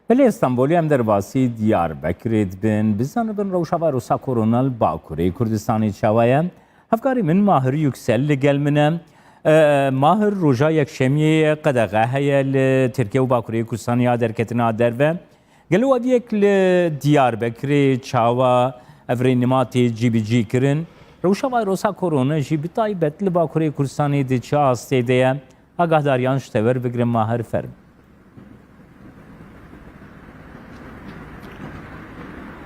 بله استانبولی هم در باسی دیاربکرید بن بزن بن روشا ویروسا کورونال باکوری کردستانی چاوایم هفکاری من ماهر یکسل لگل منم ماهر روژا یک شمیه قدقه هیا ترکیه و باکوری کردستانی آدر کتنا در و گلو ادیک دیاربکری چاوا افری نماتی جی کرن روشا ویروسا کورونا جی بتای بتل باکوری کردستانی دی چه آسته دیا آگاه داریان شتور بگرم ماهر فرم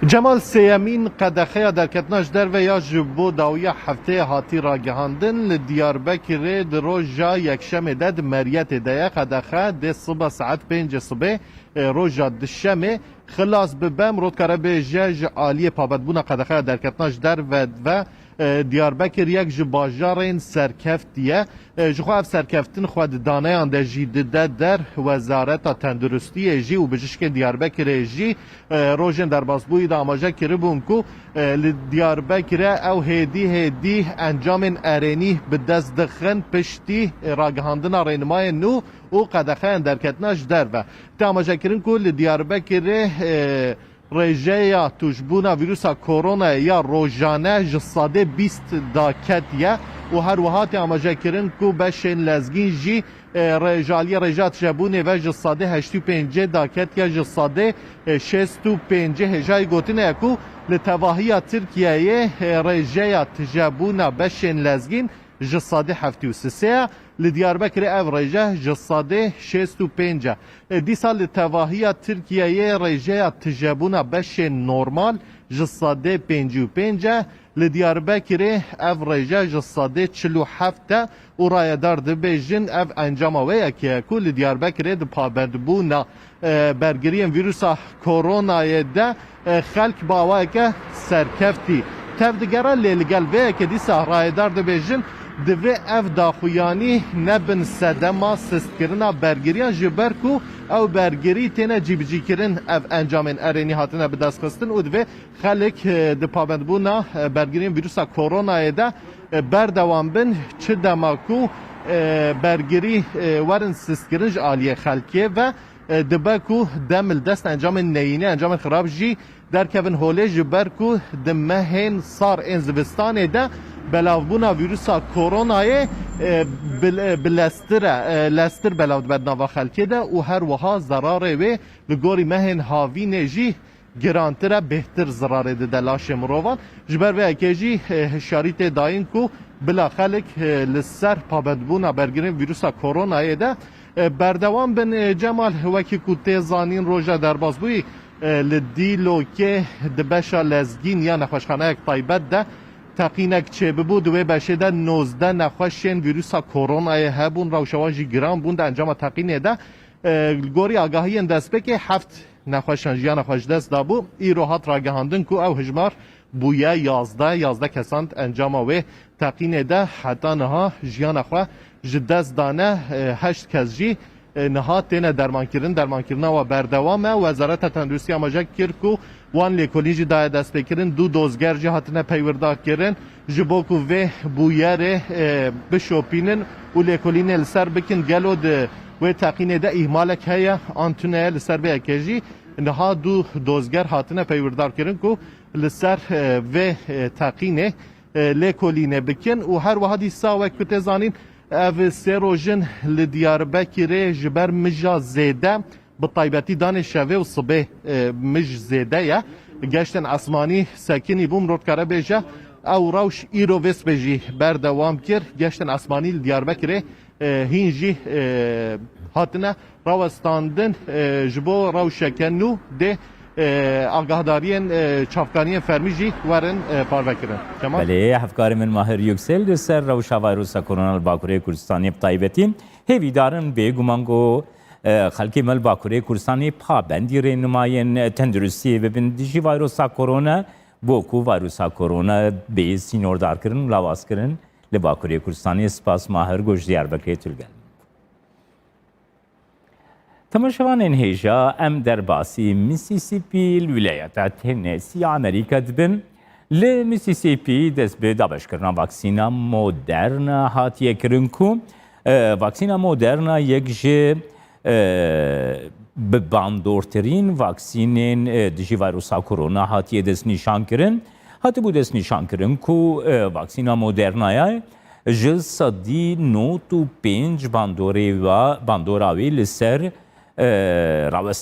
جمال سیامین قدخه در کتناش در و یا جبو داویه هفته هاتی را گهاندن لدیاربکر روژا یکشم دد مریت دیا قدخه ده صبح ساعت 5 صبح روژا دشمه خلاص ببم رودکاره به جج عالی پابدبون قدخه در کتناش در و دیاربکر یک جباجارین سرکفتیه جخواف سرکفتن خود دانه ده جیده در وزارت تندرستی جی و بجشک دیاربکر جی روژن در بازبوی داماجه کربون کو دیاربکر او هدی انجام ارینی به دست دخن پشتی راگهاندن رینمای نو و قدخه در کتناش در و داماجه کرن کو دیاربکر رژه یا توشبونا ویروسا کرونا یا روزانه جساده 20 داکتیه و هر وهات آماجه کرن کو بشین لزگین جی رجالی رجات جبونه و جساده 85 داکتیه جساده 65 هجای گوتنه کو لتواهی ترکیه رژه یا تجبونا بشین لزگین جساده 73 لدیاربکر او رژه جساده 65 دی سال تواهی ترکیه رژه تجابونا بش نورمال جساده 55 لدیاربکر او رژه جساده 47 و رایدار دبیجن او انجام ویا که کل دیاربکر د پابندبونا برگریم ویروسا کرونا ده خلق باوای که سرکفتی تفدگرا لیلگل ویا که دی سا رایدار دبیجن دوی اف داخویانی نبن صدما سستکرنا برگریان جبرکو او برگری تینا جیبجی کرن اف انجامن ارینی هاتنه به دست خستن و دوی خلق ده پابندبونا برگرین ویروسا کرونا ده بردوام بن چه دماکو برگری ورن سستکرنج آلیه خلقیه و دبکو دم دست انجام نینه انجام خراب جی در کون هوله جبرکو دمهن صار انزوستان ده بلاوبونا ویروسا کورونای لستر بلاود بدناوا خلکه ده و هر وها ضراره و لگوری مهن هاوین جی گرانتره بهتر ضراره ده دلاش مروان جبر و اکیجی شاریت داین کو بلا خلق لسر پابندبونا برگرین ویروسا کورونای ده بردوام بن جمال وکی کو تیزانین روژا در بازبوی لدیلو که دبشا لزگین یا نخوشخانه یک طایبت ده تقینک چه بود و بشه ده 19 نخوشین ویروسا کرونا هبون روشواجی گرام بوند انجام تقینه ده گوری آگاهی اندست بکه 7 نخوشان جیان نخوش دست دابو ای روحات را گهاندن کو او هجمار بویا 11 کسانت انجام و تقینه ده حتی نها جیان نخواه جدست دانه 8 کس جی نهات تینه درمان کردن و بردوام وزارت تندرستی آماجه کرد که وان لیکولیجی دای دست بکردن دو دوزگر جی هاتنه پیوردار کردن جبوکو و بویر بشوپینن و لیکولین لسر بکن گلو ده و تقینه ده احمالک هیا آنتونه لسر به اکیجی نها دو دوزگر هاتنه پیوردار کردن که لسر و تقینه لیکولینه بکن و هر وحدی ساوک بتزانین او سروجن لدیاربکر جبر مجا زیده بطایبتی دان شوه و صبح مج زیده یا گشتن اسمانی ساکنی بوم رودکاره بیجه او روش ایرو ویس بیجی بردوام کر گشتن اسمانی لدیاربکر هینجی هاتنه راوستاندن جبو روشکنو ده آگاهدارین چافکانی فرمیجی ورن پارو کردن. بله هفکار من ماهر یکسل سر روشا ویروسا کرونا باکوری کردستانی بطایبتی هیوی دارن به گمانگو خلکی مل باکوری کردستانی پابندی رنماین تندرستی ببین دیجی ویروسا کرونا بوکو ویروسا کرونا به سینوردار کردن لواس کردن لباکوری کردستانی سپاس ماهر گوش دیاربکر تلگل. تماشاوان هیجا ام در باسی میسیسیپی الولایات تنسی امریکا دبن ل میسیسیپی دست به دابش کردن واکسینا مدرن هاتیه کرن کو واکسینا مدرن یک bi bandorterîn vaksînên dijî vîrusa korona hatiye destnîşankirin. Hatibû destnîşankirin ku vaksîna Modernaya ji sedî 95 bandora wê li ser rawest